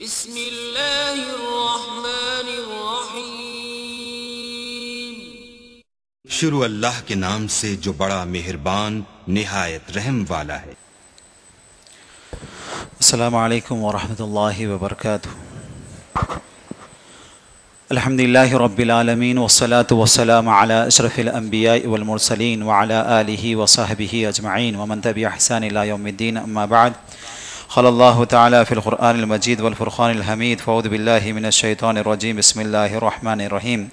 بسم اللہ الرحمن الرحیم۔ شروع اللہ کے نام سے جو بڑا مہربان نہایت رحم والا ہے۔ السلام علیکم ورحمۃ اللہ وبرکاتہ۔ الحمدللہ رب العالمین والصلاة والسلام علی اشرف الانبیاء والمرسلین وعلی آلہ وصحبہ اجمعین ومن تبع احسان الی یوم الدین، اما بعد۔ قال اللہ تعالی فی القرآن المجید والفرقان الحمید، فاعوذ باللہ من الشیطان الرجیم، بسم اللہ الرحمن الرحیم۔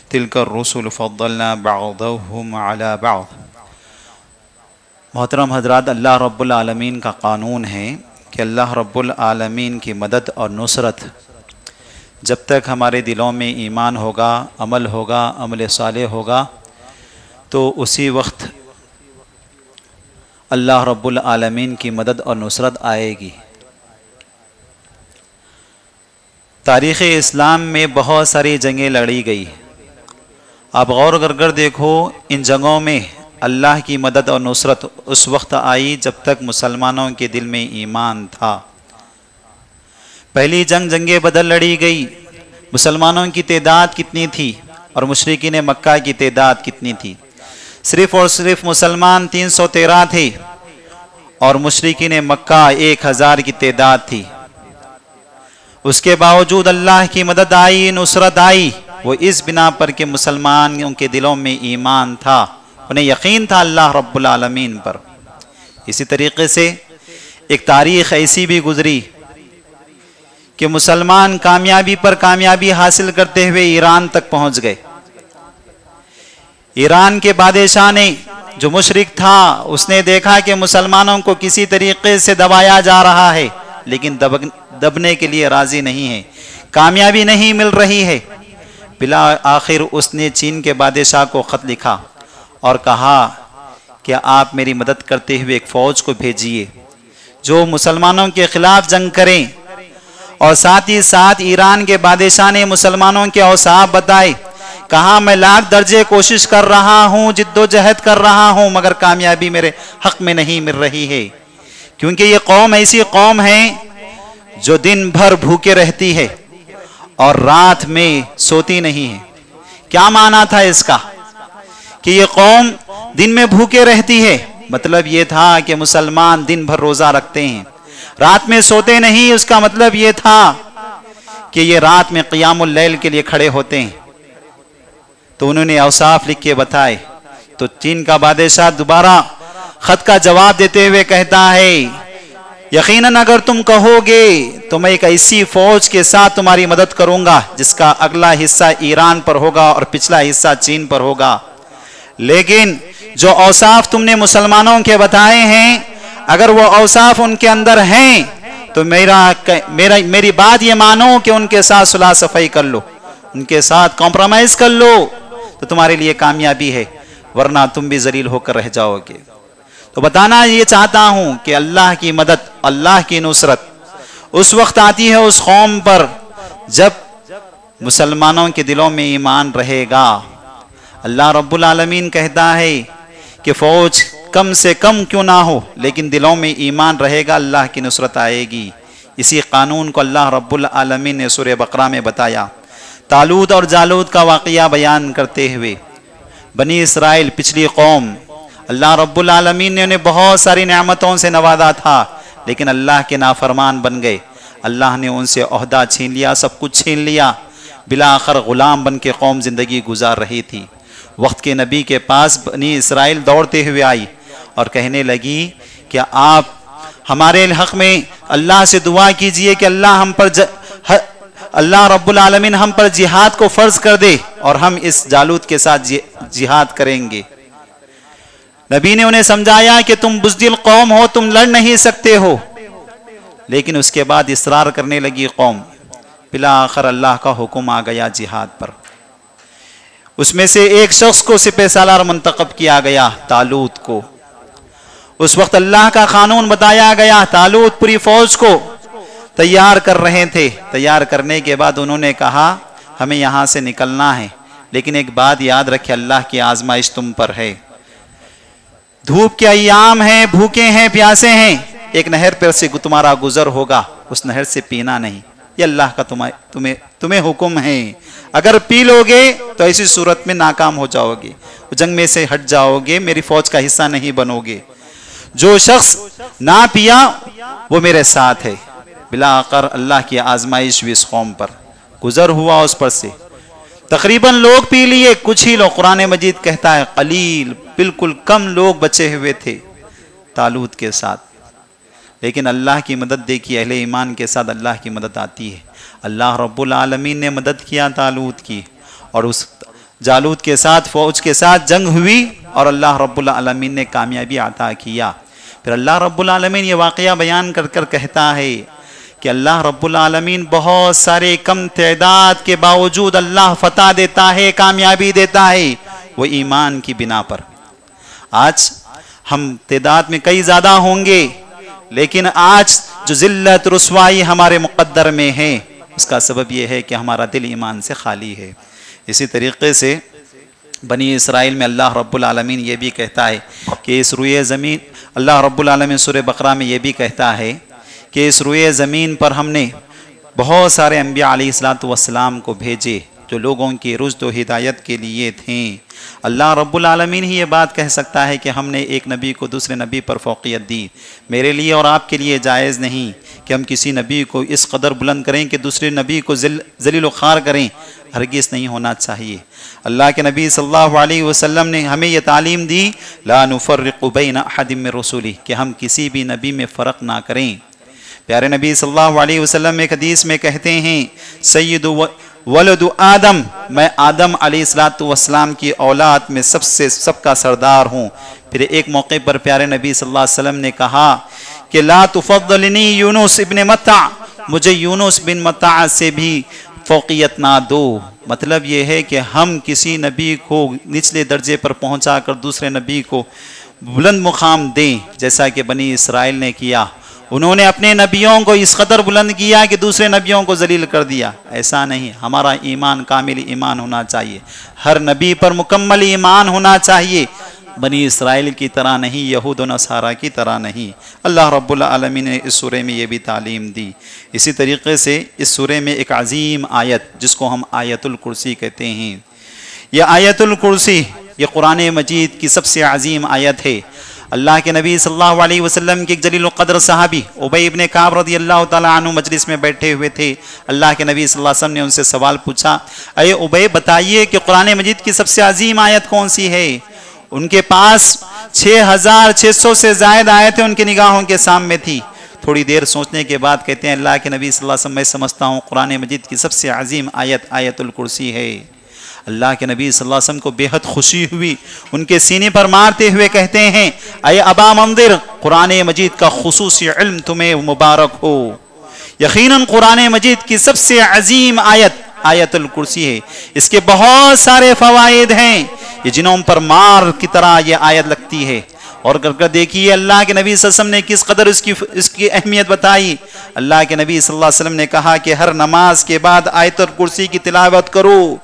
تلک الرسل فضلنا بعضهم علی بعض۔ محترم حضرات، اللہ رب العالمین کا قانون ہے کہ اللہ رب العالمین کی مدد اور نصرت جب تک ہمارے دلوں میں ایمان ہوگا، عمل صالح ہوگا، تو اسی وقت اللہ رب العالمین کی مدد اور نصرت آئے گی۔ تاریخ اسلام میں بہت ساری جنگیں لڑی گئی۔ آپ غور کر دیکھو، ان جنگوں میں اللہ کی مدد اور نصرت اس وقت آئی جب تک مسلمانوں کے دل میں ایمان تھا۔ پہلی جنگ بدر لڑی گئی، مسلمانوں کی تعداد کتنی تھی اور مشرکین مکہ کی تعداد کتنی تھی؟ صرف اور صرف مسلمان 313 تھے اور مشرکین مکہ 1000 کی تعداد تھی۔ اس کے باوجود اللہ کی مدد آئی، نصرت آئی، وہ اس بنا پر کہ مسلمانوں کے دلوں میں ایمان تھا، انہیں یقین تھا اللہ رب العالمین پر۔ اسی طریقے سے ایک تاریخ ایسی بھی گزری کہ مسلمان کامیابی پر کامیابی حاصل کرتے ہوئے ایران تک پہنچ گئے۔ ایران کے بادشاہ نے، جو مشرک تھا، اس نے دیکھا کہ مسلمانوں کو کسی طریقے سے دبایا جا رہا ہے، لیکن دبنے کے لیے راضی نہیں ہے، کامیابی نہیں مل رہی ہے۔ بلا آخر اس نے چین کے بادشاہ کو خط لکھا اور کہا کہ آپ میری مدد کرتے ہوئے ایک فوج کو بھیجیے جو مسلمانوں کے خلاف جنگ کریں۔ اور ساتھ ہی ساتھ ایران کے بادشاہ نے مسلمانوں کے اوصاف بتائے، کہا میں لاکھ درجے کوشش کر رہا ہوں، جد و جہد کر رہا ہوں، مگر کامیابی میرے حق میں نہیں مل رہی ہے، کیونکہ یہ قوم ایسی قوم ہے جو دن بھر بھوکے رہتی ہے اور رات میں سوتی نہیں ہے۔ کیا معنی تھا اس کا کہ یہ قوم دن میں بھوکے رہتی ہے؟ مطلب یہ تھا کہ مسلمان دن بھر روزہ رکھتے ہیں، رات میں سوتے نہیں۔ اس کا مطلب یہ تھا کہ یہ رات میں قیام اللیل کے لیے کھڑے ہوتے ہیں۔ تو انہوں نے اوصاف لکھ کے بتائے۔ تو چین کا بادشاہ دوبارہ خط کا جواب دیتے ہوئے کہتا ہے، یقیناً اگر تم کہو گے تو میں ایک ایسی فوج کے ساتھ تمہاری مدد کروں گا جس کا اگلا حصہ ایران پر ہوگا اور پچھلا حصہ چین پر ہوگا، لیکن جو اوصاف تم نے مسلمانوں کے بتائے ہیں، اگر وہ اوصاف ان کے اندر ہیں تو میری بات یہ مانو کہ ان کے ساتھ صلح صفائی کر لو، ان کے ساتھ کمپرومائز کر لو، تو تمہارے لیے کامیابی ہے، ورنہ تم بھی ذلیل ہو کر رہ جاؤ گے۔ تو بتانا یہ چاہتا ہوں کہ اللہ کی مدد، اللہ کی نصرت اس وقت آتی ہے اس قوم پر جب مسلمانوں کے دلوں میں ایمان رہے گا۔ اللہ رب العالمین کہتا ہے کہ فوج کم سے کم کیوں نہ ہو، لیکن دلوں میں ایمان رہے گا، اللہ کی نصرت آئے گی۔ اسی قانون کو اللہ رب العالمین نے سورہ بقرہ میں بتایا۔ طالوت اور جالوت کا واقعہ بیان کرتے ہوئے، بنی اسرائیل پچھلی قوم، اللہ رب العالمین نے انہیں بہت ساری نعمتوں سے نوازا تھا، لیکن اللہ کے نافرمان بن گئے۔ اللہ نے ان سے عہدہ چھین لیا، سب کچھ چھین لیا، بالآخر غلام بن کے قوم زندگی گزار رہی تھی۔ وقت کے نبی کے پاس بنی اسرائیل دوڑتے ہوئے آئی اور کہنے لگی کہ آپ ہمارے حق میں اللہ سے دعا کیجئے کہ اللہ رب العالمین ہم پر جہاد کو فرض کر دے اور ہم اس جالوت کے ساتھ جہاد کریں گے۔ نبی نے انہیں سمجھایا کہ تم بزدل قوم ہو، تم لڑ نہیں سکتے ہو، لیکن اس کے بعد اصرار کرنے لگی قوم۔ بالآخر اللہ کا حکم آ گیا جہاد پر۔ اس میں سے ایک شخص کو سپہ سالار منتخب کیا گیا، طالوت کو۔ اس وقت اللہ کا قانون بتایا گیا۔ طالوت پوری فوج کو تیار کر رہے تھے۔ تیار کرنے کے بعد انہوں نے کہا ہمیں یہاں سے نکلنا ہے، لیکن ایک بات یاد رکھے، اللہ کی آزمائش تم پر ہے۔ دھوپ کے ایام ہیں، بھوکے ہیں، پیاسے ہیں، ایک نہر پر سے تمہارا گزر ہوگا، اس نہر سے پینا نہیں، یہ اللہ کا تمہیں حکم ہے، اگر پی لو گے تو ایسی صورت میں ناکام ہو جاؤ گے، جنگ میں سے ہٹ جاؤ گے، میری فوج کا حصہ نہیں بنو گے۔ جو شخص نہ پیا وہ میرے ساتھ ہے۔ بلاآخر اللہ کی آزمائش بھی اس قوم پر گزر ہوا، اس پر سے تقریباً لوگ پی لیے، کچھ ہی لوگ، قرآن مجید کہتا ہے قلیل، بالکل کم لوگ بچے ہوئے تھے طالوت کے ساتھ۔ لیکن اللہ کی مدد دیکھی، اہل ایمان کے ساتھ اللہ کی مدد آتی ہے۔ اللہ رب العالمین نے مدد کیا طالوت کی، اور اس جالوت کے ساتھ فوج کے ساتھ جنگ ہوئی، اور اللہ رب العالمین نے کامیابی عطا کیا۔ پھر اللہ رب العالمین یہ واقعہ بیان کر کر کہتا ہے کہ اللہ رب العالمین بہت سارے کم تعداد کے باوجود اللہ فتح دیتا ہے، کامیابی دیتا ہے، وہ ایمان کی بنا پر۔ آج ہم تعداد میں کئی زیادہ ہوں گے، لیکن آج جو ذلت رسوائی ہمارے مقدر میں ہے، اس کا سبب یہ ہے کہ ہمارا دل ایمان سے خالی ہے۔ اسی طریقے سے بنی اسرائیل میں اللہ رب العالمین یہ بھی کہتا ہے کہ اس روئے زمین، اللہ رب العالمین سورہ بقرہ میں یہ بھی کہتا ہے کہ اس روئے زمین پر ہم نے بہت سارے انبیاء علیہ السلام کو بھیجے جو لوگوں کی رشد و ہدایت کے لیے تھیں۔ اللہ رب العالمین ہی یہ بات کہہ سکتا ہے کہ ہم نے ایک نبی کو دوسرے نبی پر فوقیت دی۔ میرے لیے اور آپ کے لیے جائز نہیں کہ ہم کسی نبی کو اس قدر بلند کریں کہ دوسرے نبی کو ذلیل و خوار کریں، ہرگز نہیں ہونا چاہیے۔ اللہ کے نبی صلی اللہ علیہ وسلم نے ہمیں یہ تعلیم دی، لا نفرق بین احد من رسولہ، کہ ہم کسی بھی نبی میں فرق نہ کریں۔ پیارے نبی صلی اللہ علیہ وسلم ایک حدیث میں کہتے ہیں، سید ولد آدم، میں آدم علیہ السلام کی اولاد میں سب کا سردار ہوں۔ پھر ایک موقع پر پیارے نبی صلی اللہ علیہ وسلم نے کہا کہ لا تفضلنی یونس ابن متع، مجھے یونس بن متع سے بھی فوقیت نہ دو۔ مطلب یہ ہے کہ ہم کسی نبی کو نچلے درجے پر پہنچا کر دوسرے نبی کو بلند مقام دیں، جیسا کہ بنی اسرائیل نے کیا۔ انہوں نے اپنے نبیوں کو اس قدر بلند کیا کہ دوسرے نبیوں کو ذلیل کر دیا۔ ایسا نہیں، ہمارا ایمان کامل ایمان ہونا چاہیے، ہر نبی پر مکمل ایمان ہونا چاہیے، بنی اسرائیل کی طرح نہیں، یہود و نصارہ کی طرح نہیں۔ اللہ رب العالمین نے اس سورے میں یہ بھی تعلیم دی۔ اسی طریقے سے اس سورے میں ایک عظیم آیت جس کو ہم آیت الکرسی کہتے ہیں، یہ آیت الکرسی یہ قرآن مجید کی سب سے عظیم آیت ہے۔ اللہ کے نبی صلی اللہ علیہ وسلم کے ایک جلیل القدر صحابی ابی ابن کعب رضی اللہ تعالیٰ عنہ مجلس میں بیٹھے ہوئے تھے۔ اللہ کے نبی صلی اللہ علیہ وسلم نے ان سے سوال پوچھا، اے ابی بتائیے کہ قرآن مجید کی سب سے عظیم آیت کون سی ہے؟ ان کے پاس 6600 سے زائد آیتیں ان کی نگاہوں کے سامنے تھی۔ تھوڑی دیر سوچنے کے بعد کہتے ہیں، اللہ کے نبی صلی اللہ علیہ وسلم، میں سمجھتا ہوں قرآن مجید کی سب سے عظیم آیت آیت الکرسی ہے۔ اللہ کے نبی صلی اللہ علیہ وسلم کو بے حد خوشی ہوئی، ان کے سینے پر مارتے ہوئے کہتے ہیں، اے ابا منذر، قرآن مجید کا خصوصی علم تمہیں مبارک ہو، یقیناً قرآن مجید کی سب سے عظیم آیت آیت الکرسی ہے، اس کے بہت سارے فوائد ہیں، یہ جنوں پر مار کی طرح یہ آیت لگتی ہے۔ اور کر دیکھیے اللہ کے نبی صلی اللہ علیہ وسلم نے کس قدر اس کی اہمیت بتائی۔ اللہ کے نبی صلی اللہ علیہ وسلم نے کہا کہ ہر نماز کے بعد آیت الکرسی کی تلاوت کرو،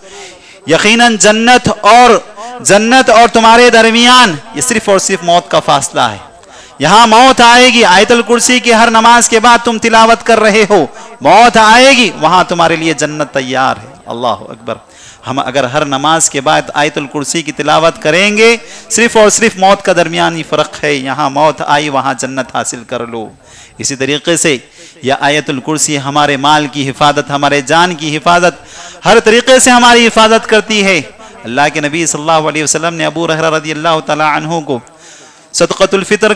یقیناً جنت اور تمہارے درمیان یہ صرف اور صرف موت کا فاصلہ ہے۔ یہاں موت آئے گی، آیت الکرسی کی ہر نماز کے بعد تم تلاوت کر رہے ہو، موت آئے گی، وہاں تمہارے لیے جنت تیار ہے۔ اللہ اکبر۔ ہم اگر ہر نماز کے بعد آیت الکرسی کی تلاوت کریں گے، صرف اور صرف موت کا درمیانی فرق ہے، یہاں موت آئی وہاں جنت حاصل کر لو۔ اسی طریقے سے یہ آیت الکرسی ہمارے مال کی حفاظت، ہمارے جان کی حفاظت، ہر طریقے سے ہماری حفاظت کرتی ہے۔ اللہ کے نبی صلی اللہ علیہ وسلم نے ابو ہریرہ رضی اللہ تعالی عنہ کو صدقۃ الفطر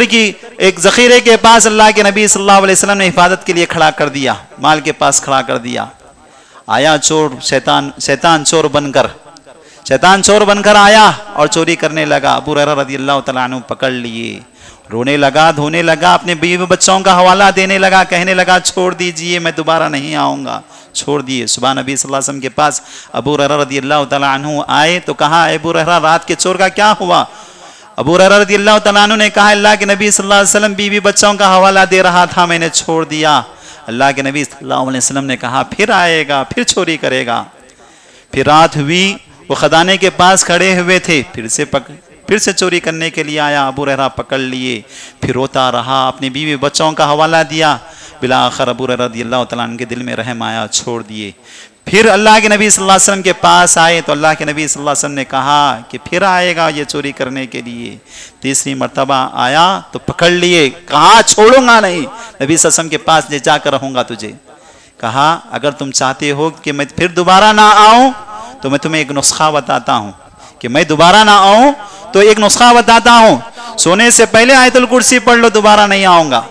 کی ایک ذخیرے کے پاس اللہ کے نبی صلی اللہ علیہ وسلم نے حفاظت کے لیے کھڑا کر دیا، مال کے پاس کھڑا کر دیا۔ آیا چور، شیطان چور بن کر آیا اور چوری کرنے لگا۔ ابو ہریرہ رضی اللہ تعالیٰ عنہ پکڑ لیے، رونے لگا، دھونے لگا، اپنے بیوی بچوں کا حوالہ دینے لگا، کہنے لگا چھوڑ دیجئے، میں دوبارہ نہیں آؤں گا، چھوڑ دیے۔ صبح نبی صلی اللہ علیہ وسلم کے پاس ابو ہریرہ رضی اللہ تعالیٰ عنہ آئے تو کہا، ابو ہریرہ رات کے چور کا کیا ہوا؟ ابو ہریرہ رضی اللہ تعالیٰ عنہ نے کہا، اللہ کے نبی صلی اللہ علیہ وسلم بیوی بچوں کا حوالہ دے رہا تھا، میں نے چھوڑ دیا۔ اللہ کے نبی صلی اللہ علیہ وسلم نے کہا، پھر آئے گا، پھر چوری کرے گا۔ پھر رات ہوئی، وہ خزانے کے پاس کھڑے ہوئے تھے، پھر سے پھر سے چوری کرنے کے لیے آیا، ابو ہریرہ پکڑ لیے، پھر روتا رہا، اپنی بیوی بچوں کا حوالہ دیا، بالآخر ابو ہریرہ رضی اللہ تعالیٰ عنہ کے دل میں رحم آیا، چھوڑ دیے۔ پھر اللہ کے نبی صلی اللہ علیہ وسلم کے پاس آئے تو اللہ کے نبی صلی اللہ علیہ وسلم نے کہا کہ پھر آئے گا یہ چوری کرنے کے لیے۔ تیسری مرتبہ آیا تو پکڑ لیے، کہا چھوڑوں گا نہیں، نبی صلی اللہ علیہ وسلم کے پاس لے جا کر رہوں گا تجھے۔ کہا اگر تم چاہتے ہو کہ میں پھر دوبارہ نہ آؤں تو میں تمہیں ایک نسخہ بتاتا ہوں، کہ میں دوبارہ نہ آؤں تو ایک نسخہ بتاتا ہوں، سونے سے پہلے آیت الکرسی پڑھ لو، دوبارہ نہیں آؤں گا۔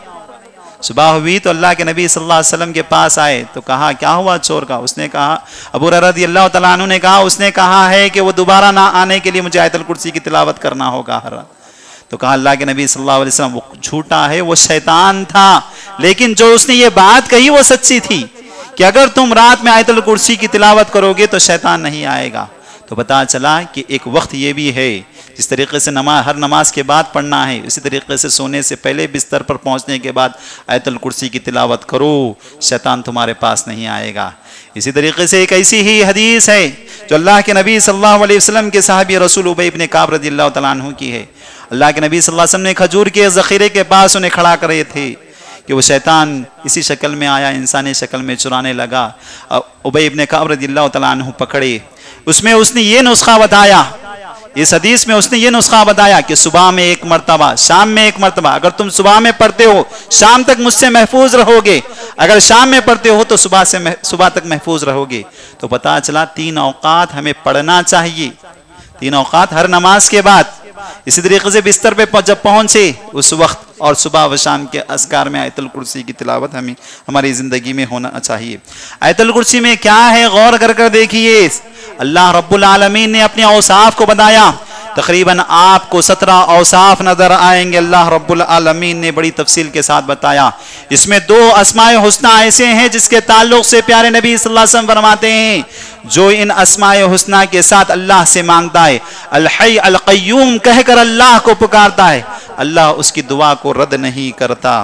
صبح ہوئی تو اللہ کے نبی صلی اللہ علیہ وسلم کے پاس آئے تو کہا کیا ہوا چور کا؟ اس نے کہا، ابو ہریرہ رضی اللہ تعالیٰ عنہ نے کہا اس نے کہا ہے کہ وہ دوبارہ نہ آنے کے لیے مجھے آیت الکرسی کی تلاوت کرنا ہوگا۔ تو کہا اللہ کے نبی صلی اللہ علیہ وسلم وہ جھوٹا ہے، وہ شیطان تھا، لیکن جو اس نے یہ بات کہی وہ سچی تھی کہ اگر تم رات میں آیت الکرسی کی تلاوت کرو گے تو شیطان نہیں آئے گا۔ تو پتا چلا کہ ایک وقت یہ بھی ہے جس طریقے سے ہر نماز کے بعد پڑھنا ہے، اسی طریقے سے سونے سے پہلے بستر پر پہنچنے کے بعد آیت الکرسی کی تلاوت کرو، شیطان تمہارے پاس نہیں آئے گا۔ اسی طریقے سے ایک ایسی ہی حدیث ہے جو اللہ کے نبی صلی اللہ علیہ وسلم کے صحابی رسول ابی بن کعب رضی اللہ تعالیٰ عنہ کی ہے۔ اللہ کے نبی صلی اللہ علیہ وسلم نے کھجور کے ذخیرے کے پاس انہیں کھڑا کرے تھے کہ وہ شیطان اسی شکل میں آیا، انسانی شکل میں چرانے لگا۔ ابی بن کعب رضی اللہ تعالیٰ عنہ پکڑے، اس میں اس نے یہ نسخہ بتایا، اس حدیث میں اس نے یہ نسخہ بتایا کہ صبح میں ایک مرتبہ، شام میں ایک مرتبہ، اگر تم صبح میں پڑھتے ہو شام تک مجھ سے محفوظ رہو گے، اگر شام میں پڑھتے ہو تو صبح تک محفوظ رہو گے۔ تو پتا چلا 3 اوقات ہمیں پڑھنا چاہیے، 3 اوقات ہر نماز کے بعد۔ اسی طریقے سے بستر پہ جب پہنچے اس وقت اور صبح و شام کے اذکار میں آیت الکرسی کی تلاوت ہماری زندگی میں ہونا چاہیے۔ آیت الکرسی میں کیا ہے غور کر دیکھیے، اللہ رب العالمین نے اپنے اوصاف کو بتایا، تقریباً آپ کو 17 اوصاف نظر آئیں گے، اللہ رب العالمین نے بڑی تفصیل کے ساتھ بتایا۔ اس میں 2 اسماء حسنہ ایسے ہیں جس کے تعلق سے پیارے نبی صلی اللہ علیہ وسلم فرماتے ہیں جو ان اسماء حسنہ کے ساتھ اللہ سے مانگتا ہے، الحی القیوم کہہ کر اللہ کو پکارتا ہے، اللہ اس کی دعا کو رد نہیں کرتا۔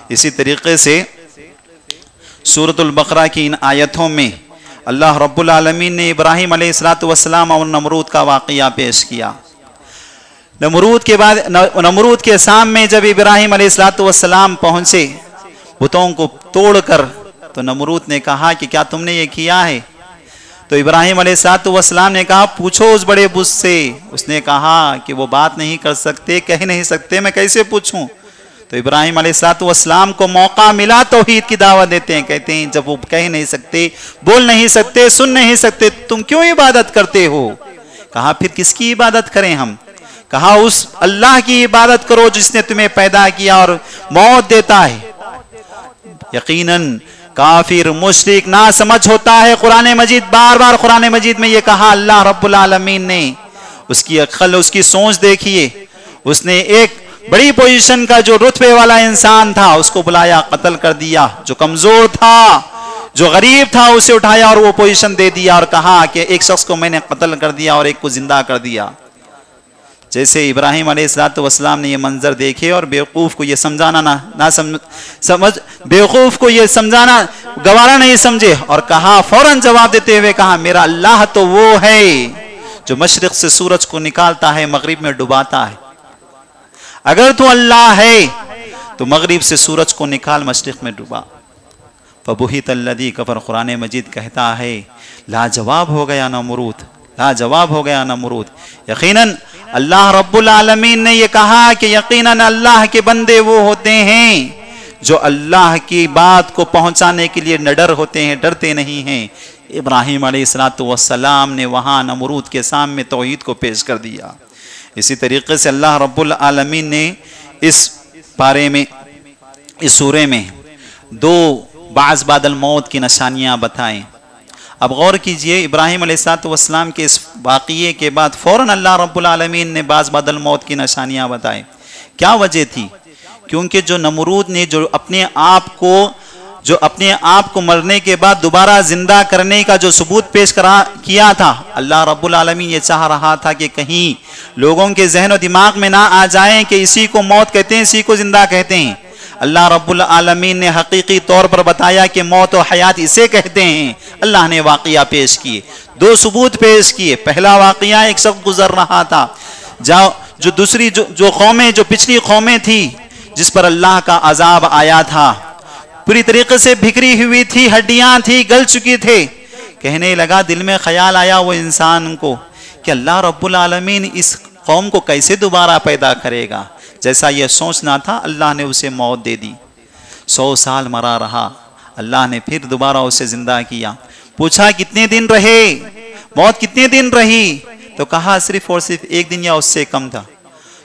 اسی طریقے سے سورۃ البقرہ کی ان آیتوں میں اللہ رب العالمین نے ابراہیم علیہ السلام اور نمرود کا واقعہ پیش کیا۔ نمرود کے سامنے جب ابراہیم علیہ السلام پہنچے بتوں کو توڑ کر، تو نمرود نے کہا کہ کیا تم نے یہ کیا ہے؟ تو ابراہیم علیہ السلام نے کہا پوچھو اس بڑے بت سے۔ اس نے کہا کہ وہ بات نہیں کر سکتے، کہہ نہیں سکتے، میں کیسے پوچھوں؟ تو ابراہیم علیہ السلام کو موقع ملا توحید کی دعوت دیتے ہیں، کہتے ہیں جب وہ کہہ نہیں سکتے، بول نہیں سکتے، سن نہیں سکتے، تم کیوں عبادت کرتے ہو؟ کہا پھر کس کی عبادت کریں ہم؟ کہا اس اللہ کی عبادت کرو جس نے تمہیں پیدا کیا اور موت دیتا ہے۔ یقیناً کافر مشرک نہ سمجھ ہوتا ہے، قرآن مجید بار بار قرآن مجید میں یہ کہا اللہ رب العالمین نے، اس کی عقل، اس کی سوچ دیکھیے، اس نے ایک بڑی پوزیشن کا جو رتبے والا انسان تھا اس کو بلایا، قتل کر دیا، جو کمزور تھا، جو غریب تھا اسے اٹھایا اور وہ پوزیشن دے دیا اور کہا کہ ایک شخص کو میں نے قتل کر دیا اور ایک کو زندہ کر دیا۔ جیسے ابراہیم علیہ السلام نے یہ منظر دیکھے اور بیوقوف کو یہ بیوقوف کو یہ سمجھانا گوارا نہیں سمجھے اور کہا، فوراً جواب دیتے ہوئے کہا میرا اللہ تو وہ ہے جو مشرق سے سورج کو نکالتا ہے مغرب میں ڈباتا ہے۔ اگر تو اللہ ہے تو مغرب سے سورج کو نکال مشرق میں ڈبا۔ فبہت الذی کفر، قرآن مجید کہتا ہے لاجواب ہو گیا نمرود، لاجواب ہو گیا نمرود۔ یقیناً اللہ رب العالمین نے یہ کہا کہ یقیناً اللہ کے بندے وہ ہوتے ہیں جو اللہ کی بات کو پہنچانے کے لیے نڈر ہوتے ہیں، ڈرتے نہیں ہیں۔ ابراہیم علیہ السلام نے وہاں نمرود کے سامنے توحید کو پیش کر دیا۔ اسی طریقے سے اللہ رب العالمین نے اس پارے میں، اس سورے میں 2 بعض بعد الموت کی نشانیاں بتائیں۔ اب غور کیجئے، ابراہیم علیہ السلام کے اس واقعے کے بعد فوراً اللہ رب العالمین نے بعض بعد الموت کی نشانیاں بتائیں۔ کیا وجہ تھی؟ کیونکہ جو نمرود نے جو اپنے آپ کو مرنے کے بعد دوبارہ زندہ کرنے کا جو ثبوت پیش کیا تھا، اللہ رب العالمین یہ چاہ رہا تھا کہ کہیں لوگوں کے ذہن و دماغ میں نہ آ جائیں کہ اسی کو موت کہتے ہیں، اسی کو زندہ کہتے ہیں۔ اللہ رب العالمین نے حقیقی طور پر بتایا کہ موت و حیات اسے کہتے ہیں۔ اللہ نے واقعہ پیش کیے، 2 ثبوت پیش کیے۔ پہلا واقعہ، ایک شخص گزر رہا تھا جو دوسری جو قومیں جو پچھلی قومیں تھی جس پر اللہ کا عذاب آیا تھا، پوری طریقے سے بکھری ہوئی تھی، ہڈیاں تھی، گل چکی تھے، کہنے لگا، دل میں خیال آیا وہ انسان کو کہ اللہ رب العالمین اس قوم کو کیسے دوبارہ پیدا کرے گا؟ جیسا یہ سوچنا تھا اللہ نے اسے موت دے دی، 100 سال مرا رہا، اللہ نے پھر دوبارہ اسے زندہ کیا، پوچھا کتنے دن رہے، موت کتنے دن رہی؟ تو کہا صرف اور صرف 1 دن یا اس سے کم تھا۔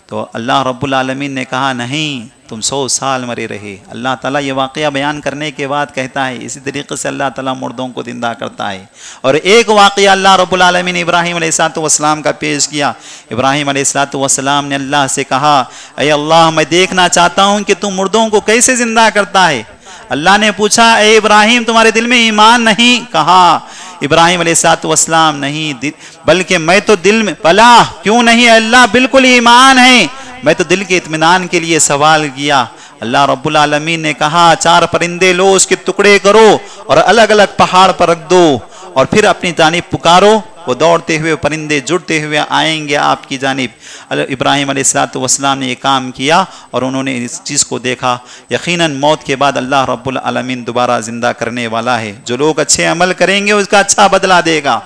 تو اللہ رب العالمین نے کہا نہیں، تم 100 سال مرے رہے۔ اللہ تعالیٰ یہ واقعہ بیان کرنے کے بعد کہتا ہے اسی طریقے سے اللہ تعالیٰ مردوں کو زندہ کرتا ہے۔ اور ایک واقعہ اللہ رب العالمین ابراہیم علیہ السلام کا پیش کیا۔ ابراہیم علیہ السلام نے اللہ سے کہا، اے اللہ میں دیکھنا چاہتا ہوں کہ تم مردوں کو کیسے زندہ کرتا ہے۔ اللہ نے پوچھا، اے ابراہیم تمہارے دل میں ایمان نہیں؟ کہا ابراہیم علیہ السلام نہیں، بلکہ میں تو دل میں، بلا کیوں نہیں اللہ، بالکل ایمان ہے، میں تو دل کے اطمینان کے لیے سوال کیا۔ اللہ رب العالمین نے کہا 4 پرندے لو، اس کے ٹکڑے کرو اور الگ الگ پہاڑ پر رکھ دو اور پھر اپنی جانب پکارو، وہ دوڑتے ہوئے پرندے جڑتے ہوئے آئیں گے آپ کی جانب۔ ابراہیم علیہ السلام نے یہ کام کیا اور انہوں نے اس چیز کو دیکھا۔ یقیناً موت کے بعد اللہ رب العالمین دوبارہ زندہ کرنے والا ہے۔ جو لوگ اچھے عمل کریں گے اس کا اچھا بدلہ دے گا،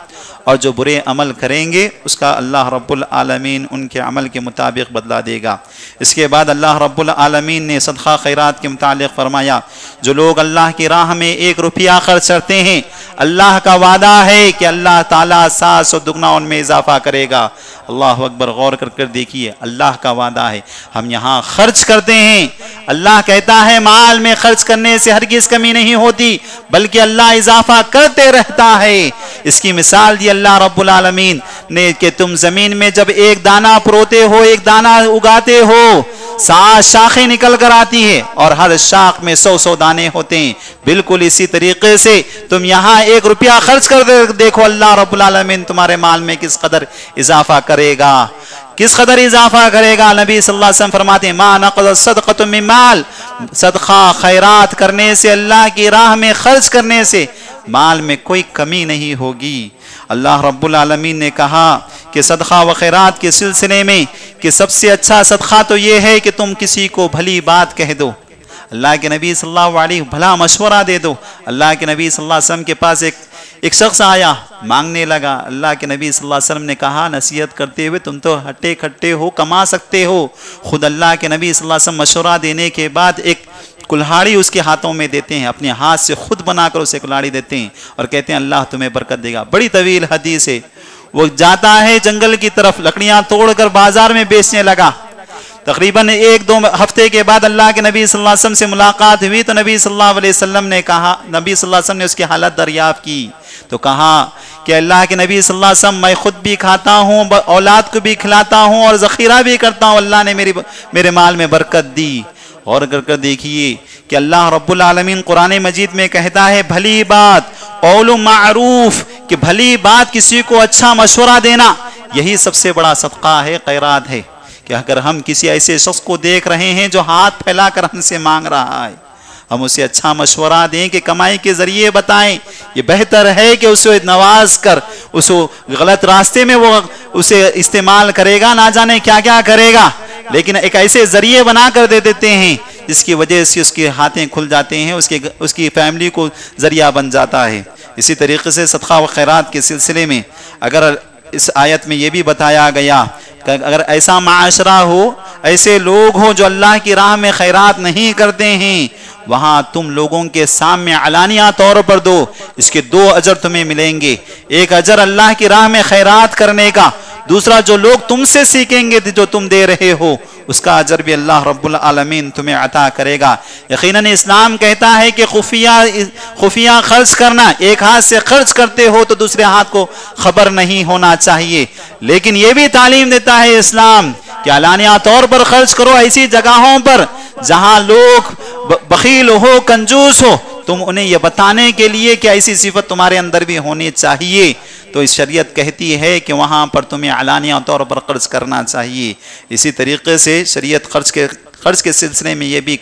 اور جو برے عمل کریں گے اس کا اللہ رب العالمین ان کے عمل کے مطابق بدلہ دے گا۔ اس کے بعد اللہ رب العالمین نے صدقہ خیرات کے متعلق فرمایا، جو لوگ اللہ کی راہ میں 1 روپیہ خرچ کرتے ہیں، اللہ کا وعدہ ہے کہ اللہ تعالیٰ 700 دگنا ان میں اضافہ کرے گا۔ اللہ اکبر، غور کر دیکھیے، اللہ کا وعدہ ہے۔ ہم یہاں خرچ کرتے ہیں، اللہ کہتا ہے مال میں خرچ کرنے سے ہرگز کمی نہیں ہوتی، بلکہ اللہ اضافہ کرتے رہتا ہے۔ اس کی مثال دی اللہ رب العالمین نے کہ تم زمین میں جب ایک دانہ پروتے ہو، ایک دانہ اگاتے ہو، 7 شاخیں نکل کر آتی ہے اور ہر شاخ میں 100 دانے ہوتے ہیں۔ بالکل اسی طریقے سے تم یہاں 1 روپیہ خرچ کر دیکھو، اللہ رب العالمین تمہارے مال میں کس قدر اضافہ کرے گا، کس قدر اضافہ کرے گا۔ نبی صلی اللہ علیہ وسلم فرماتے ہیں، ما نقض صدقۃ من مال، صدقہ خیرات کرنے سے، اللہ کی راہ میں خرچ کرنے سے مال میں کوئی کمی نہیں ہوگی۔ اللہ رب العالمین نے کہا کہ صدقہ و خیرات کے سلسلے میں کہ سب سے اچھا صدقہ تو یہ ہے کہ تم کسی کو بھلی بات کہہ دو، اللہ کے نبی صلی اللہ علیہ وسلم بھلا مشورہ دے دو۔ اللہ کے نبی صلی اللہ علیہ وسلم کے پاس ایک شخص آیا، مانگنے لگا۔ اللہ کے نبی صلی اللہ علیہ وسلم نے کہا نصیحت کرتے ہوئے، تم تو ہٹے کھٹے ہو، کما سکتے ہو۔ خود اللہ کے نبی صلی اللہ علیہ وسلم مشورہ دینے کے بعد ایک کلہاڑی اس کے ہاتھوں میں دیتے ہیں، اپنے ہاتھ سے خود بنا کر اسے کلہاڑی دیتے ہیں اور کہتے ہیں اللہ تمہیں برکت دے گا۔ بڑی طویل حدیث ہے۔ وہ جاتا ہے جنگل کی طرف، لکڑیاں توڑ کر بازار میں بیچنے لگا۔ تقریباً 1-2 ہفتے کے بعد اللہ کے نبی صلی اللہ علیہ وسلم سے ملاقات ہوئی تو نبی صلی اللہ علیہ وسلم نے کہا، نبی صلی اللہ علیہ وسلم نے اس کی حالت دریافت کی تو کہا کہ اللہ کے نبی صلی اللہ علیہ وسلم میں خود بھی کھاتا ہوں، اولاد کو بھی کھلاتا ہوں اور ذخیرہ بھی کرتا ہوں، اللہ نے میرے مال میں برکت دی۔ اور کر دیکھیے کہ اللہ رب العالمین قرآن مجید میں کہتا ہے بھلی بات، قول معروف، کہ بھلی بات کسی کو اچھا مشورہ دینا، یہی سب سے بڑا صدقہ ہے، خیرات ہے۔ کہ اگر ہم کسی ایسے شخص کو دیکھ رہے ہیں جو ہاتھ پھیلا کر ہم سے مانگ رہا ہے، ہم اسے اچھا مشورہ دیں کہ کمائی کے ذریعے بتائیں، یہ بہتر ہے کہ اسے نواز کر اسے غلط راستے میں وہ اسے استعمال کرے گا، نہ جانے کیا کیا کرے گا، لیکن ایک ایسے ذریعے بنا کر دے دیتے ہیں جس کی وجہ سے اس کے ہاتھیں کھل جاتے ہیں، اس کی فیملی کو ذریعہ بن جاتا ہے۔ اسی طریقے سے صدقہ و خیرات کے سلسلے میں اگر اس آیت میں یہ بھی بتایا گیا کہ اگر ایسا معاشرہ ہو، ایسے لوگ ہوں جو اللہ کی راہ میں خیرات نہیں کرتے ہیں، وہاں تم لوگوں کے سامنے علانیہ طور پر دو، اس کے 2 اجر تمہیں ملیں گے۔ ایک اجر اللہ کی راہ میں خیرات کرنے کا، دوسرا جو لوگ تم سے سیکھیں گے جو تم دے رہے ہو اس کا اجر بھی اللہ رب العالمین تمہیں عطا کرے گا۔ یقیناً اسلام کہتا ہے کہ خفیہ خرچ کرنا، ایک ہاتھ سے خرچ کرتے ہو تو دوسرے ہاتھ کو خبر نہیں ہونا چاہیے، لیکن یہ بھی تعلیم دیتا ہے اسلام کہ علانیہ طور پر خرچ کرو، ایسی جگہوں پر جہاں لوگ بخیل ہو، کنجوس ہو، تم انہیں یہ بتانے کے لیے کہ ایسی صفت تمہارے اندر بھی ہونی چاہیے، تو اس شریعت کہتی ہے کہ وہاں پر تمہیں علانیہ طور پر خرچ کرنا چاہیے۔ اسی طریقے سے شریعت خرچ کے سلسلے میں یہ بھی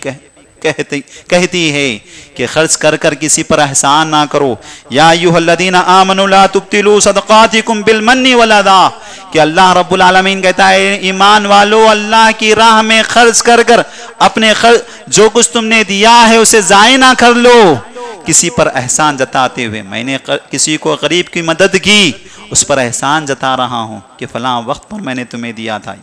کہتی ہے کہ خرچ کر کر کسی پر احسان نہ کرو. یا ایھا الذین آمنوا لا تبطلوا صدقاتکم بالمن والاذی، کہ اللہ رب العالمین کہتا ہے ایمان والو اللہ کی راہ میں خرچ کر کر اپنے جو کچھ تم نے دیا ہے اسے ضائع نہ کر لو کسی پر احسان جتاتے ہوئے. میں نے کسی کو غریب کی مدد کی، اس پر احسان جتا رہا ہوں کہ فلاں وقت پر میں نے تمہیں دیا تھا.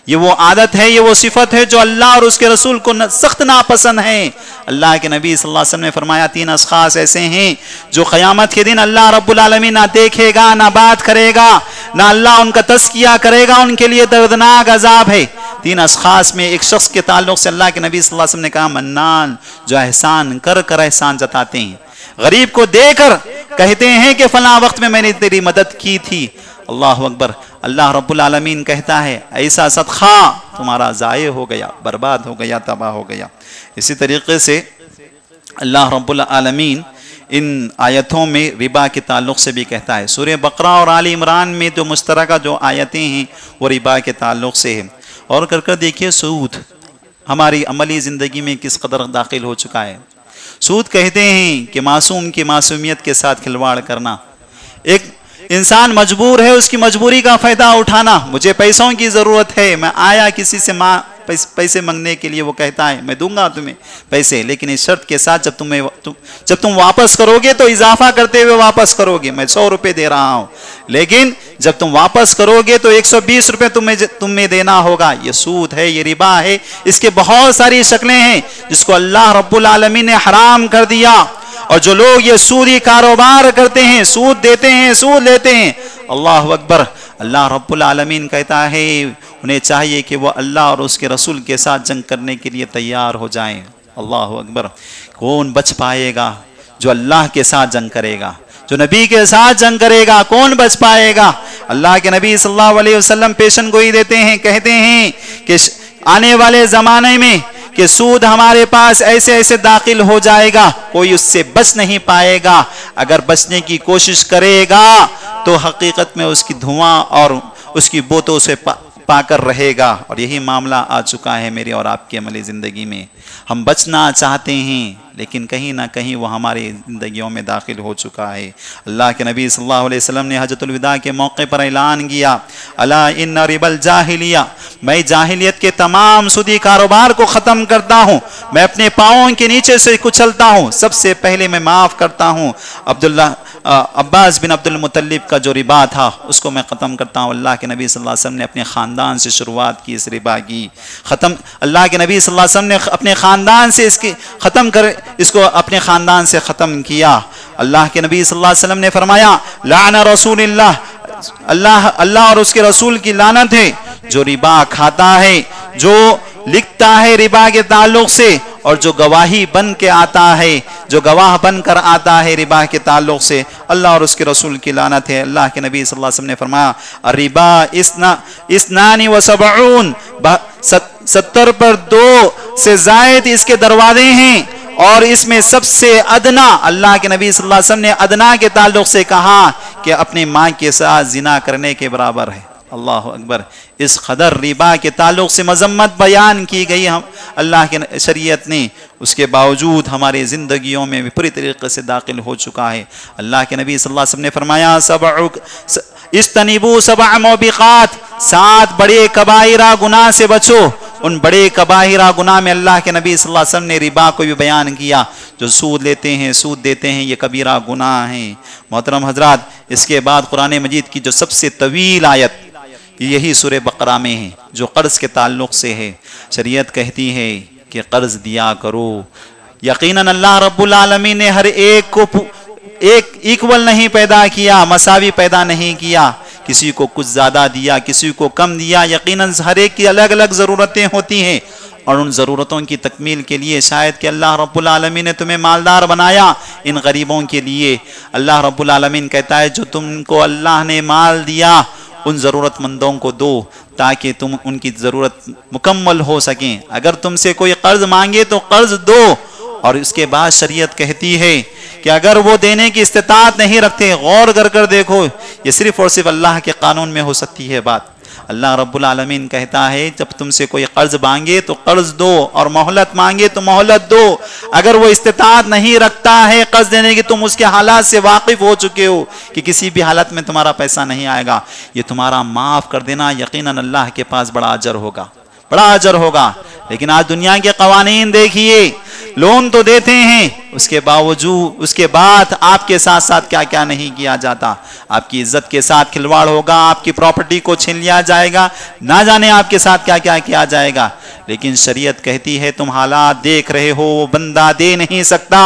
یہ وہ عادت ہے، یہ وہ صفت ہے جو اللہ اور اس کے رسول کو سخت ناپسند ہے. اللہ کے نبی صلی اللہ علیہ وسلم نے فرمایا 3 اشخاص ایسے ہیں جو قیامت کے دن اللہ رب العالمین نہ دیکھے گا، نہ بات کرے گا، نہ اللہ ان کا تزکیہ کرے گا، ان کے لیے دردناک عذاب ہے. 3 اشخاص میں ایک شخص کے تعلق سے اللہ کے نبی صلی اللہ علیہ وسلم نے کہا منان، جو احسان کر کر احسان جتاتے ہیں، غریب کو دے کر کہتے ہیں کہ فلاں وقت میں نے تیری مدد کی تھی. اللہ اکبر. اللہ رب العالمین کہتا ہے ایسا صدقہ تمہارا ضائع ہو گیا، برباد ہو گیا، تباہ ہو گیا. اسی طریقے سے اللہ رب العالمین ان آیتوں میں ربا کے تعلق سے بھی کہتا ہے. سورہ بقرہ اور آل عمران میں جو مشترکہ جو آیتیں ہیں وہ ربا کے تعلق سے ہے. اور کر دیکھیے سود ہماری عملی زندگی میں کس قدر داخل ہو چکا ہے. سود کہتے ہیں کہ معصوم کی معصومیت کے ساتھ کھلواڑ کرنا. ایک انسان مجبور ہے، اس کی مجبوری کا فائدہ اٹھانا. مجھے پیسوں کی ضرورت ہے، میں آیا کسی سے پیسے مانگنے کے لیے، وہ کہتا ہے میں دوں گا تمہیں پیسے، لیکن اس شرط کے ساتھ جب تم واپس کرو گے تو اضافہ کرتے ہوئے واپس کرو گے. میں 100 روپے دے رہا ہوں، لیکن جب تم واپس کرو گے تو 120 روپے تمہیں دینا ہوگا. یہ سود ہے، یہ ربا ہے. اس کے بہت ساری شکلیں ہیں جس کو اللہ رب العالمین نے حرام کر دیا. اور جو لوگ یہ سودی کاروبار کرتے ہیں، سود دیتے ہیں، سود لیتے ہیں، اللہ اکبر. اللہ رب العالمین کہتا ہے انہیں چاہیے کہ وہ اللہ اور اس کے رسول کے ساتھ جنگ کرنے کے لیے تیار ہو جائیں. اللہ اکبر. کون بچ پائے گا جو اللہ کے ساتھ جنگ کرے گا، جو نبی کے ساتھ جنگ کرے گا؟ کون بچ پائے گا؟ اللہ کے نبی صلی اللہ علیہ وسلم پیشن گوئی دیتے ہیں، کہتے ہیں کہ آنے والے زمانے میں کہ سود ہمارے پاس ایسے داخل ہو جائے گا، کوئی اس سے بچ نہیں پائے گا. اگر بچنے کی کوشش کرے گا تو حقیقت میں اس کی دھواں اور اس کی بوتوں سے پا کر رہے گا. اور یہی معاملہ آ چکا ہے میری اور آپ کی عملی زندگی میں. ہم بچنا چاہتے ہیں لیکن کہیں نہ کہیں وہ ہماری زندگیوں میں داخل ہو چکا ہے. اللہ کے نبی صلی اللہ علیہ وسلم نے حجۃ الوداع کے موقع پر اعلان کیا الا ان ربا الجاہلیہ، میں جاہلیت کے تمام سودی کاروبار کو ختم کرتا ہوں، میں اپنے پاؤں کے نیچے سے کچلتا ہوں. سب سے پہلے میں معاف کرتا ہوں عباس بن عبد المطلب کا جو ربا تھا اس کو میں ختم کرتا ہوں. اللہ کے نبی صلی اللہ علیہ وسلم نے اپنے خاندان سے شروعات کی اس ربا کی. اللہ کے نبی صلی اللہ علیہ وسلم نے اپنے خاندان سے اس کو اپنے خاندان سے ختم کیا. اللہ کے نبی صلی اللہ علیہ وسلم نے فرمایا لعن رسول اللہ اور اس کے رسول کی لعنت ہے جو ربا کھاتا ہے، جو لکھتا ہے ربا کے تعلق سے، اور جو گواہی بن کے آتا ہے، جو گواہ بن کر آتا ہے ربا کے تعلق سے. اللہ اور اس کے رسول کی لعنت ہے. اللہ کے نبی صلی اللہ علیہ وسلم نے فرمایا الربا 72، 70 پر 2 سے زائد اس کے دروازے ہیں، اور اس میں سب سے ادنا، اللہ کے نبی صلی اللہ علیہ وسلم نے ادنا کے تعلق سے کہا کہ اپنی ماں کے ساتھ زنا کرنے کے برابر ہے. اللہ اکبر. اس قدر ربا کے تعلق سے مذمت بیان کی گئی اللہ کے شریعت نے، اس کے باوجود ہماری زندگیوں میں بھی پوری طریقے سے داخل ہو چکا ہے. اللہ کے نبی صلی اللہ علیہ وسلم نے فرمایا استنیبوا 7 موبقات، 7 بڑے کبائرہ گناہ سے بچو. ان بڑے کبائرہ گناہ میں اللہ کے نبی صلی اللہ علیہ وسلم نے ربا کو بھی بیان کیا. جو سود لیتے ہیں، سود دیتے ہیں، یہ کبیرہ گناہ ہیں. محترم حضرات، اس کے بعد قرآن مجید کی جو سب سے طویل آیت یہی سورہ بقرہ میں ہے جو قرض کے تعلق سے ہے. شریعت کہتی ہے کہ قرض دیا کرو. یقیناً اللہ رب العالمین نے ہر ایک کو ایکول نہیں پیدا کیا، مساوی پیدا نہیں کیا. کسی کو کچھ زیادہ دیا، کسی کو کم دیا. یقیناً ہر ایک کی الگ الگ ضرورتیں ہوتی ہیں، اور ان ضرورتوں کی تکمیل کے لیے شاید کہ اللہ رب العالمین نے تمہیں مالدار بنایا ان غریبوں کے لیے. اللہ رب العالمین کہتا ہے جو تم کو اللہ نے مال دیا ان ضرورت مندوں کو دو تاکہ تم ان کی ضرورت مکمل ہو سکیں. اگر تم سے کوئی قرض مانگے تو قرض دو. اور اس کے بعد شریعت کہتی ہے کہ اگر وہ دینے کی استطاعت نہیں رکھتے، غور کر دیکھو، یہ صرف اور صرف اللہ کے قانون میں ہو سکتی ہے بات. اللہ رب العالمین کہتا ہے جب تم سے کوئی قرض مانگے تو قرض دو اور مہلت مانگے تو مہلت دو. اگر وہ استطاعت نہیں رکھتا ہے قرض دینے کی، تم اس کے حالات سے واقف ہو چکے ہو کہ کسی بھی حالت میں تمہارا پیسہ نہیں آئے گا، یہ تمہارا معاف کر دینا یقیناً اللہ کے پاس بڑا اجر ہوگا، بڑا اجر ہوگا. لیکن آج دنیا کے قوانین دیکھیے، لون تو دیتے ہیں، اس کے باوجود اس کے بعد آپ کے ساتھ ساتھ کیا کیا نہیں کیا جاتا. آپ کی عزت کے ساتھ کھلواڑ ہوگا، آپ کی پراپرٹی کو چھین لیا جائے گا، نہ جانے آپ کے ساتھ کیا کیا کیا جائے گا. لیکن شریعت کہتی ہے تم حالات دیکھ رہے ہو، وہ بندہ دے نہیں سکتا،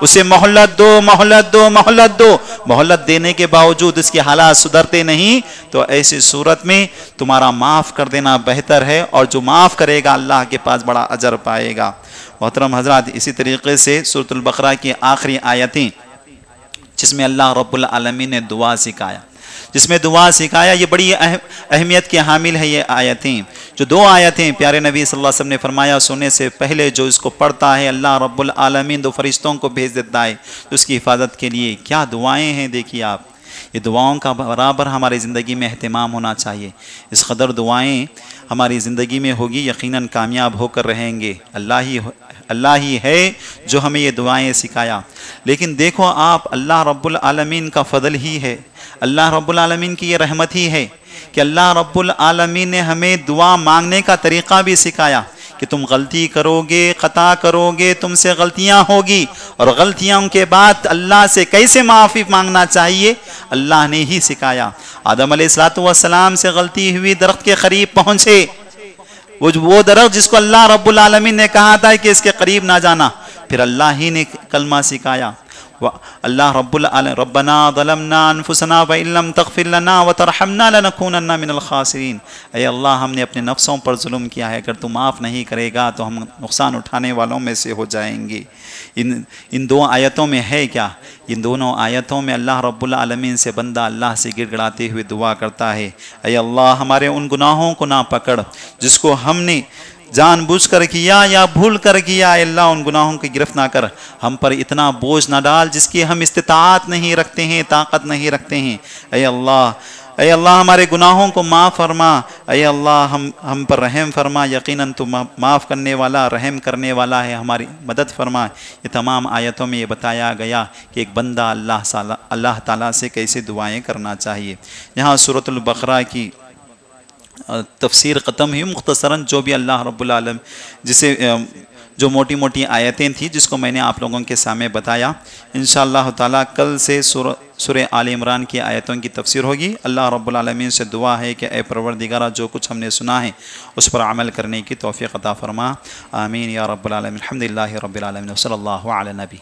اسے مہلت دو مہلت دو مہلت دو. مہلت دینے کے باوجود اس کے حالات سدھرتے نہیں تو ایسی صورت میں تمہارا معاف کر دینا بہتر ہے، اور جو معاف کرے گا اللہ کے پاس بڑا اجر پائے گا. محترم حضرات، اسی طریقے سے سورۃ البقرہ کی آخری آیتیں جس میں اللہ رب العالمین نے دعا سکھایا، یہ بڑی اہمیت کے حامل ہے. یہ آیتیں جو 2 آیتیں پیارے نبی صلی اللہ علیہ وسلم نے فرمایا سونے سے پہلے جو اس کو پڑھتا ہے اللہ رب العالمین 2 فرشتوں کو بھیج دیتا ہے اس کی حفاظت کے لیے. کیا دعائیں ہیں دیکھیے آپ، یہ دعاؤں کا برابر ہماری زندگی میں اہتمام ہونا چاہیے. اس قدر دعائیں ہماری زندگی میں ہوگی یقیناً کامیاب ہو کر رہیں گے. اللہ ہی ہے جو ہمیں یہ دعائیں سکھایا. لیکن دیکھو آپ، اللہ رب العالمین کا فضل ہی ہے، اللہ رب العالمین کی یہ رحمت ہی ہے کہ اللہ رب العالمین نے ہمیں دعا مانگنے کا طریقہ بھی سکھایا کہ تم غلطی کرو گے، خطا کرو گے، تم سے غلطیاں ہوگی، اور غلطیاں کے بعد اللہ سے کیسے معافی مانگنا چاہیے اللہ نے ہی سکھایا. آدم علیہ السلام سے غلطی ہوئی، درخت کے قریب پہنچے، وہ درخت جس کو اللہ رب العالمین نے کہا تھا کہ اس کے قریب نہ جانا، پھر اللہ ہی نے کلمہ سکھایا. اللہ رب العالمین ربنا ظلمنا انفسنا وان لم تغفر لنا وترحمنا لنكونن من الخاسرین. اے اللہ، ہم نے اپنے نفسوں پر ظلم کیا ہے، اگر تو معاف نہیں کرے گا تو ہم نقصان اٹھانے والوں میں سے ہو جائیں گے. ان 2 آیتوں میں ہے کیا؟ ان دونوں آیتوں میں اللہ رب العالمین سے بندہ اللہ سے گڑ گڑاتے ہوئے دعا کرتا ہے، اے اللہ ہمارے ان گناہوں کو نہ پکڑ جس کو ہم نے جان بوجھ کر کیا یا بھول کر کیا. اے اللہ ان گناہوں کی گرفت نہ کر، ہم پر اتنا بوجھ نہ ڈال جس کی ہم استطاعت نہیں رکھتے ہیں، طاقت نہیں رکھتے ہیں. اے اللہ ہمارے گناہوں کو معاف فرما. اے اللہ ہم پر رحم فرما، یقیناً تو معاف کرنے والا رحم کرنے والا ہے، ہماری مدد فرما. یہ تمام آیتوں میں یہ بتایا گیا کہ ایک بندہ اللہ تعالیٰ سے کیسے دعائیں کرنا چاہیے. یہاں سورۃ البقرہ کی تفسیر ختم ہوئی. مختصراً جو بھی اللہ رب العالمین جسے جو موٹی موٹی آیتیں تھیں جس کو میں نے آپ لوگوں کے سامنے بتایا، انشاءاللہ تعالیٰ کل سے سورہ آل عمران کی آیتوں کی تفسیر ہوگی. اللہ رب العالمین سے دعا ہے کہ اے پروردگارہ جو کچھ ہم نے سنا ہے اس پر عمل کرنے کی توفیق عطا فرما. آمین یا رب العالمین. الحمدللہ رب العالمین، صلی اللہ علی نبی.